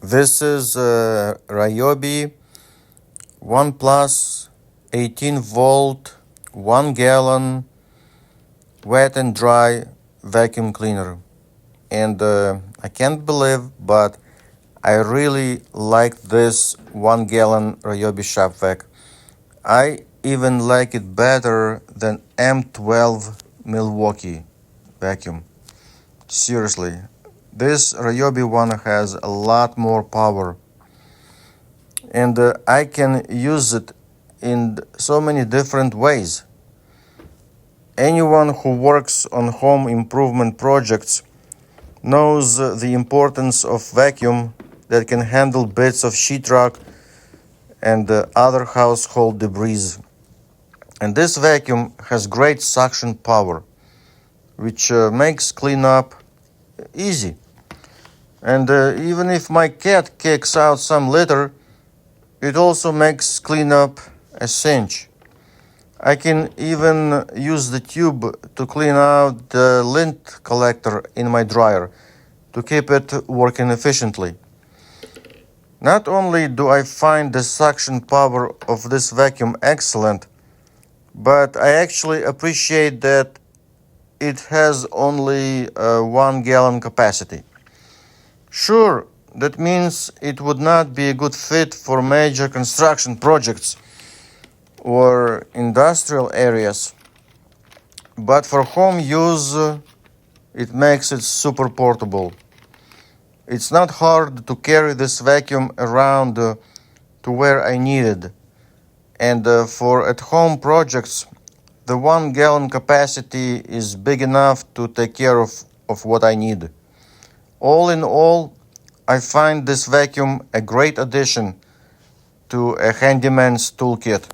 This is Ryobi ONE Plus 18 volt 1 gallon wet and dry vacuum cleaner. And I can't believe, but I really like this 1 gallon Ryobi shop vac. I even like it better than M12 Milwaukee vacuum. Seriously, this Ryobi ONE has a lot more power, and I can use it in so many different ways. Anyone who works on home improvement projects knows the importance of vacuum that can handle bits of sheetrock and other household debris. And this vacuum has great suction power, which makes cleanup easy. And even if my cat kicks out some litter, it also makes cleanup a cinch. I can even use the tube to clean out the lint collector in my dryer to keep it working efficiently. Not only do I find the suction power of this vacuum excellent, but I actually appreciate that it has only a 1 gallon capacity. Sure, that means it would not be a good fit for major construction projects or industrial areas, but for home use, it makes it super portable. It's not hard to carry this vacuum around to where I need it. And for at-home projects, the 1 gallon capacity is big enough to take care of what I need. All in all, I find this vacuum a great addition to a handyman's toolkit.